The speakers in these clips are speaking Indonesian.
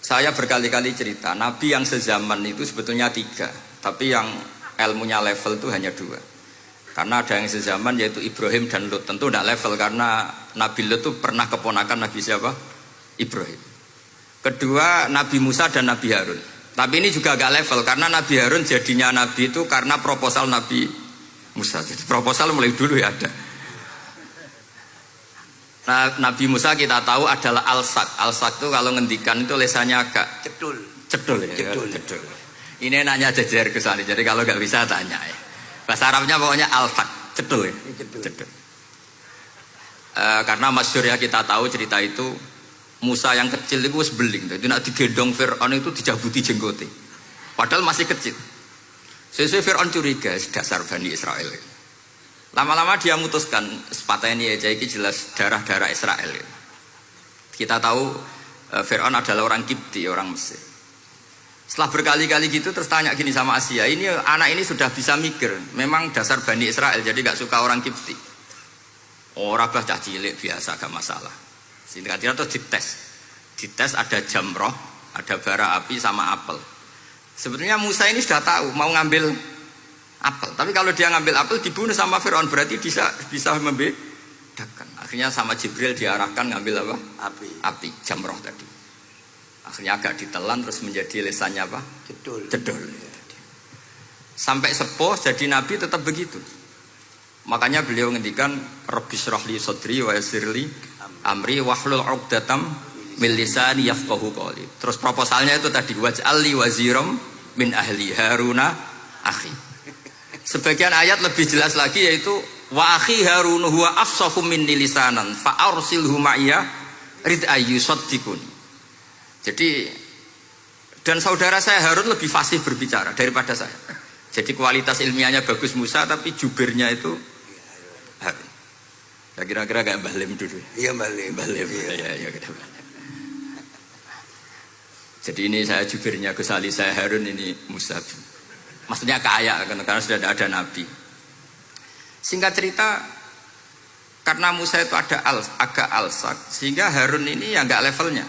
Saya berkali-kali cerita, Nabi yang sezaman itu sebetulnya 3, tapi yang ilmunya level itu hanya 2. Karena ada yang sezaman yaitu Ibrahim dan Lut. Tentu tidak level karena Nabi Lut itu pernah keponakan Nabi siapa? Ibrahim. Kedua Nabi Musa dan Nabi Harun. Tapi ini juga agak level karena Nabi Harun jadinya Nabi itu karena proposal Nabi Musa. Jadi proposal mulai dulu ya ada. Nah, Nabi Musa kita tahu adalah al-sak. Al-sak itu kalau ngendikan itu lesannya agak Cedul. cedul ya. Cedul. Cedul. Ini nanya jejer ke sana. Jadi kalau nggak bisa tanya ya. Bahasa Arabnya pokoknya al-sak, cedul ya. Cedul. Karena masyhur ya kita tahu cerita itu Musa yang kecil itu wis beling. Jadi nak digendong Fir'aun itu dijabuti jenggote. Padahal masih kecil. Sesuai Fir'aun curiga dasar Bani Israel. Lama-lama dia memutuskan sepatah ini ya, jadi jelas darah-darah Israel. Kita tahu Fir'aun adalah orang Kipti, orang Mesir. Setelah berkali-kali gitu terus tanya gini sama Asia, ini anak ini sudah bisa mikir, memang dasar Bani Israel, jadi gak suka orang Kipti. Orang bah cah cilik biasa, gak masalah. Singkat-singkat terus dites ada jamroh, ada bara api sama apel. Sebetulnya Musa ini sudah tahu mau ngambil apel, tapi kalau dia ngambil apel dibunuh sama Fir'aun, berarti bisa membedakan. Akhirnya sama Jibril diarahkan ngambil apa? Api jamroh tadi. Akhirnya agak ditelan terus menjadi lesannya apa? Cedul. Sampai sepuh jadi nabi tetap begitu. Makanya beliau ngendikan Rabbi syrahli sadri wa yassirli amri wahlul 'uqdatam min lisani yafqahu qawli. Terus proposalnya itu tadi waj'alli waziram min ahli Haruna akhi. Sebagian ayat lebih jelas lagi yaitu wa akhi Harun huwa afsahu minni lisanan fa arsilhu ma'iya rid ayyusaddiquni. Jadi dan saudara saya Harun lebih fasih berbicara daripada saya. Jadi kualitas ilmiahnya bagus Musa tapi jubirnya itu Harun. Ya kira-kira kayak Mbah Lim dulu. Iya Mbah Lim. Ya. Jadi ini saya jubirnya Gus Ali, saya Harun, ini Musa. Maksudnya kaya karena sudah ada nabi. Singkat cerita, karena Musa itu agak alsak, sehingga Harun ini ya nggak levelnya.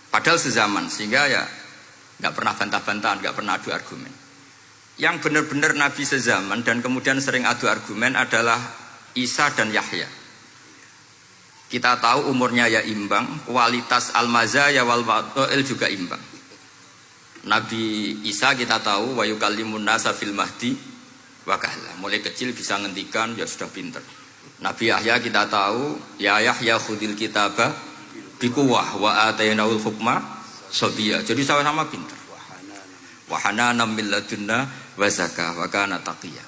Padahal sezaman, sehingga ya nggak pernah bantah-bantahan, nggak pernah adu argumen. Yang benar-benar nabi sezaman dan kemudian sering adu argumen adalah Isa dan Yahya. Kita tahu umurnya ya imbang, kualitas al-mazaya wal wa'il juga imbang. Nabi Isa kita tahu wa yukallimun nasa fil mahdi wa kahla. Mulai kecil bisa ngendikan, ya sudah pinter. Nabi Yahya kita tahu ya Yahya khudil kitaba biquwah wa atainaul hukma sabiyya. Jadi sama-sama pinter. Wa hanana min ladunna wa zakah wa kana taqiyya.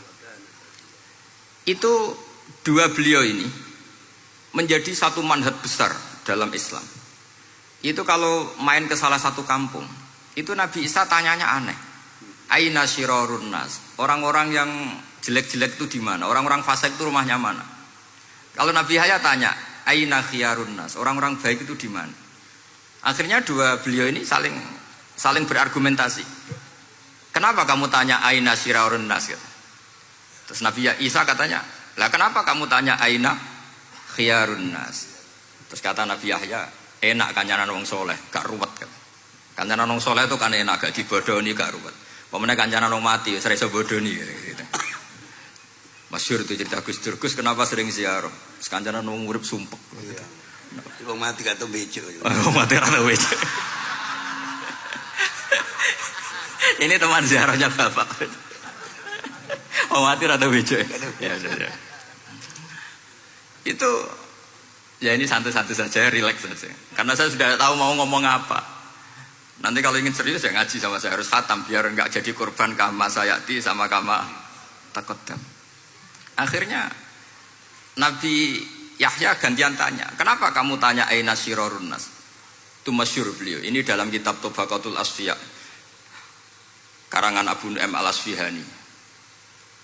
Itu dua beliau ini menjadi satu manhaj besar dalam Islam. Itu kalau main ke salah satu kampung, itu Nabi Isa tanyanya aneh. Aina syirarun nas? Orang-orang yang jelek-jelek itu di mana? Orang-orang fasik itu rumahnya mana? Kalau Nabi Yahya tanya, aina khiyarun nas? Orang-orang baik itu di mana? Akhirnya dua beliau ini saling berargumentasi. Kenapa kamu tanya aina syirarun nas? Terus Nabi Isa katanya, lah kenapa kamu tanya aina khiyarun nas? Terus kata Nabi Yahya, enak kancanan wong soleh, gak ruwet kan. Kancanan wong soleh itu kan enak, gak dibodoni, gak ruwet. Pemene kancanan wong mati, sering bodoni gitu. Masyhur itu cerita Gus Dur, Gus kenapa sering ziarah? Kancanan wong urip sumpek. Iya. Wong mati gak tau bejo. Wong mati ora tau bejo. Ini teman ziarahnya Bapak. Wong mati ora tau bejo. Ya. Itu ya ini santai-santai saja, rileks saja. Karena saya sudah tahu mau ngomong apa. Nanti kalau ingin serius ya ngaji sama saya, harus khatam biar enggak jadi korban kama sayati sama kama takodam. Akhirnya Nabi Yahya gantian tanya, kenapa kamu tanya aina syirarun nas? Itu masyhur beliau. Ini dalam kitab Tabaqatul Asfiya karangan Abu Nu'aim al-Asfihani.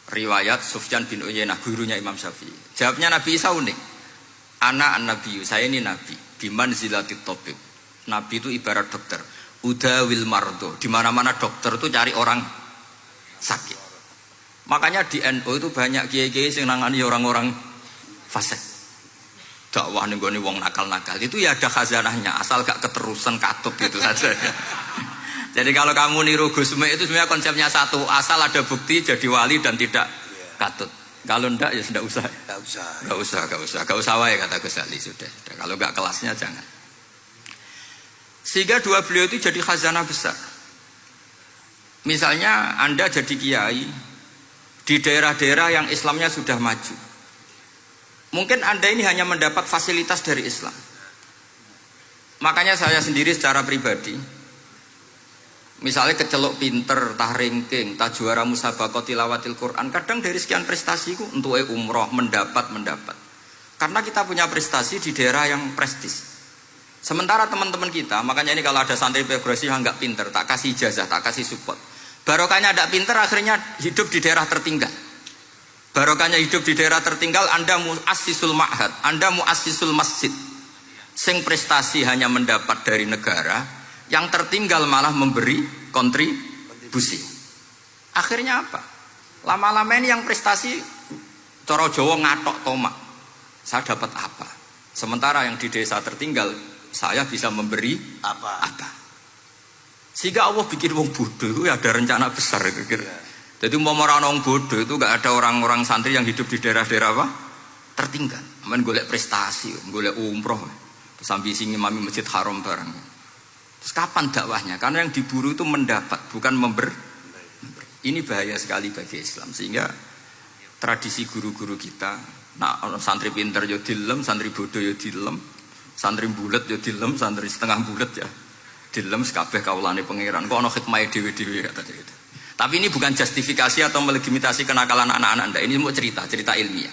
Riwayat Sufyan bin Uyainah, gurunya Imam Syafi'i. Jawabnya Nabi Isa unik. Ana an-nabiyyu, saya ini nabi. Bimanzilatit tabib. Nabi itu ibarat dokter. Udawil mardo. Di mana-mana dokter itu cari orang sakit. Makanya di NU itu banyak kiai-kiai yang nangani orang-orang fasik. dakwah ning gone wong nakal-nakal itu ya ada khazanahnya, asal gak keterusan katut gitu saja. Jadi kalau kamu niru Gusme itu sebenarnya konsepnya satu, asal ada bukti jadi wali dan tidak katut. Kalau ndak ya sudah usah. Gak usah wae kata Gus Ali sudah. Kalau gak kelasnya jangan. Sehingga dua beliau itu jadi khazanah besar. Misalnya Anda jadi kiai di daerah-daerah yang Islamnya sudah maju. Mungkin Anda ini hanya mendapat fasilitas dari Islam. Makanya saya sendiri secara pribadi, misalnya kecelok pinter, tah ranking, tah juara musabaqah tilawatil Quran, kadang dari sekian prestasiku untuk umroh mendapat. Karena kita punya prestasi di daerah yang prestis. Sementara teman-teman kita, makanya ini kalau ada santri progresif yang nggak pinter, tak kasih ijazah, tak kasih support. Barokahnya tidak pinter, akhirnya hidup di daerah tertinggal. Barokahnya hidup di daerah tertinggal, Anda muassisul ma'had, Anda muassisul masjid. Sing prestasi hanya mendapat dari negara, yang tertinggal malah memberi kontribusi. Akhirnya apa? Lama-lama ini yang prestasi coro Jawa ngatok tomak. Saya dapat apa? Sementara yang di desa tertinggal saya bisa memberi apa? Sehingga Allah bikin wong bodoh itu ada rencana besar itu kira. Jadi mau orang bodoh itu gak ada orang-orang santri yang hidup di daerah-daerah apa? Tertinggal. Aman golek prestasi, golek umroh. Terus ambisi ngimami Masjid Haram barang. Terus kapan dakwahnya? Karena yang diburu itu mendapat, bukan memberi. Ini bahaya sekali bagi Islam. Sehingga tradisi guru-guru kita, nah santri pinter ya dilem, santri bodoh ya dilem, santri bulet ya dilem, santri setengah bulet ya dilem, sekabeh kaulane pangeran. Kok ana hikmah dhewe-dhewe kata itu. Tapi ini bukan justifikasi atau melegitimasi kenakalan anak-anak Anda. Ini mau cerita ilmiah.